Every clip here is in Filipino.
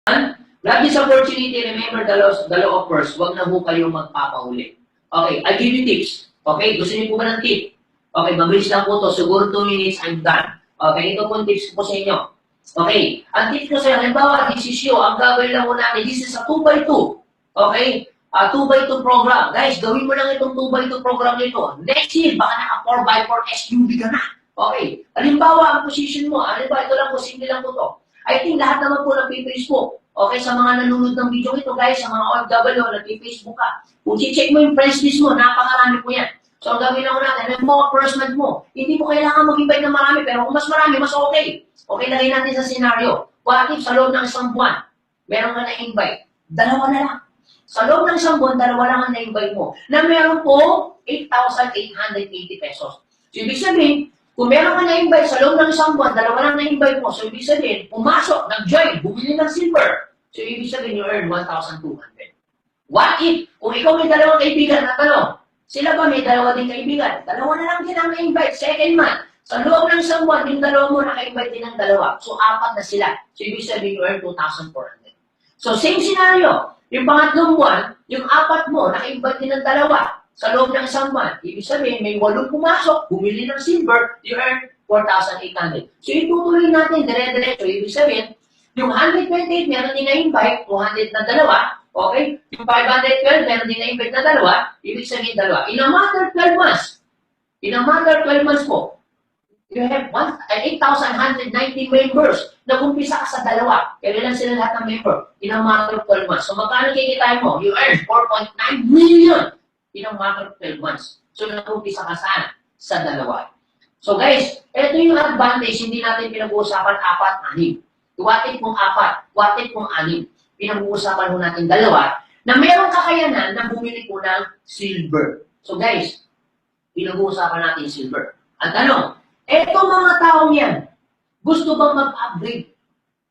Grab this opportunity, remember the law of first, huwag na ho kayong magpapahuli. Okay, I'll give you tips. Okay, gusto niyo po ba ng tip? Okay, mabilis lang po to. Siguro 2 minutes, I'm done. Okay, ito po tips ko po sa inyo. Okay, ang tips ko sa inyo, halimbawa, this is you, ang gagawin lang po natin, this is a 2x2. Okay, 2x2 program. Guys, gawin mo lang itong 2x2 program nito. Next year, baka naka 4x4 SUV ka na. Okay, halimbawa, ang position mo, halimbawa, ito lang po, simple lang po to. I think lahat naman po nag-Facebook. Okay, sa mga nanonood ng video ito, guys, sa mga OFW, nag-Facebook ka. Kung check mo yung friends list mo, napakarami po yan. So, ang gawin lang natin, yung mga first month mo, hindi po kailangan mag-invite ng marami, pero kung mas marami, mas okay. Okay, lagay natin sa scenario. What if sa loob ng isang buwan, meron ka na-invite? Dalawa na lang. Sa loob ng isang buwan, dalawa lang ang na-invite mo, na meron po 8,880 pesos. So, ibig sabihin, kung meron ka na-invite sa loob ng isang buwan, dalawa lang na-invite mo. So, ibig sabihin, pumasok, nag-join, bumili ng silver. So, ibig sabihin, you earn 1,200. What if, kung ikaw may dalawang kaibigan na tanong, sila ba may dalawa din kaibigan? Dalawa na lang din ang na-invite, second month. Sa loob ng isang buwan, yung dalawa mo naka-invite din ng dalawa. So, 4 na sila. So, ibig sabihin, you earn 2,400. So, same scenario. Yung pangatlong buwan, yung 4 mo, naka-invite din ng dalawa. Sa loob ng isang buwan, ibig sabihin, may 8 pumasok, bumili ng silver, you earn 4,800. So, itutuloy natin, dire-diretso. Ibig sabihin, yung 128, meron din na-invite, 200 na dalawa, okay? Yung 512, meron din na-invite na dalawa, ibig sabihin dalawa. In a matter of 12 months po, you have 8,190 members. Nag-umpisa ka sa dalawa. Kaya lang sila lahat ng member. In a matter of 12 months. So, magkano kikitain mo? You earn 4.9 million in a matter of 12 months. So, nag-umpisa ka saan? Sa dalawa. So, guys, ito yung advantage. Hindi natin pinag-uusapan 4, 6. What if kung 4? What if kung 6? Pinag-uusapan mo natin dalawa na mayroong kakayanan na bumili po ng silver. So, guys, pinag-uusapan natin silver. Ang tanong, eto mga taong yan, gusto bang mag-upgrade?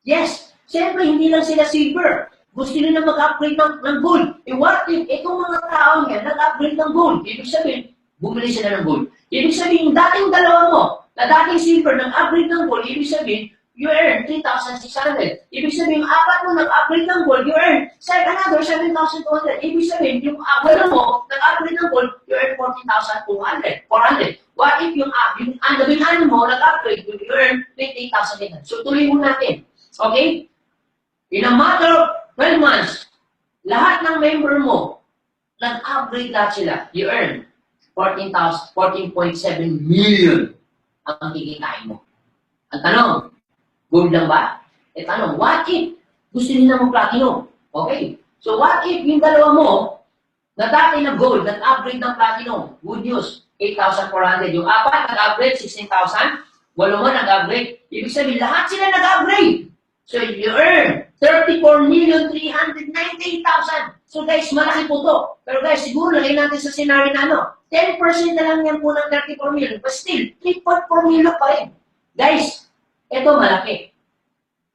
Yes, siyempre hindi lang sila silver. Gusto nila mag-upgrade ng gold. E what if itong mga taong yan nag-upgrade ng gold? Ibig sabihin, bumili sila ng gold. Ibig sabihin, yung dating dalawa mo, na dating silver, nag-upgrade ng gold, ibig sabihin, you earn 3,600. Ibig sabihin, yung 4 mo nag-upgrade ng gold, you earn another 7,200. Ibig sabihin, yung 8 mo nag-upgrade ng gold, you earn 14,400. What if yung 6 mo nag-upgrade, you earn 8,800. So, tuloy mo natin. Okay? In a matter of 12 months, lahat ng member mo, nag-upgrade lahat sila. You earn 14.7 million ang kikitain mo. Ang tanong, gold lang ba? E tanong, what if gusto nila mag-platinum? Okay. So, what if yung dalawa mo, na dati na gold, nag-upgrade ng platinum? Good news, 8,400. Yung 4, nag-upgrade, 16,000. 8 mo, nag-upgrade. Ibig sabihin, lahat sila nag-upgrade. So, you earn 34,398,000. So, guys, malaki po to. Pero guys, siguro lagay natin sa scenario na 10% na lang yan po ng 34 million. But still, 3.4 million pa rin. Guys, ito malaki.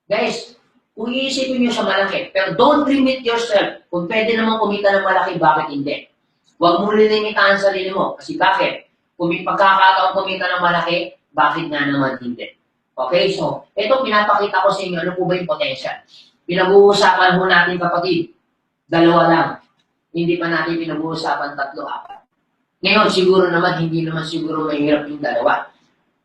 Guys, kung iisipin nyo sa malaki, pero don't limit yourself. Kung pwede naman kumita ng malaki, bakit hindi? Huwag mo limitahan sa sarili mo. Kasi bakit? Kung may pagkakataon kumita ng malaki, bakit nga naman hindi? Okay, so, ito pinapakita ko sa inyo, ano po ba yung potential? Pinag-uusapan mo natin, kapatid, 2 lang. Hindi pa natin pinag-uusapan 3, 4. Ngayon, siguro naman, hindi naman siguro mahirap yung 2.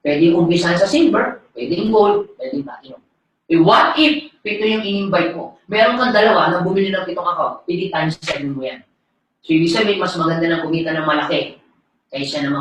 Pwede umpisan sa silver, pwede gold, pwede platinum. E what if, ito yung in-invite mo? Meron kang 2 na bumili ng 7 account, pwede times 7 mo yan. So, ibig sabihin, mas maganda na kumita ng malaki kaysa namang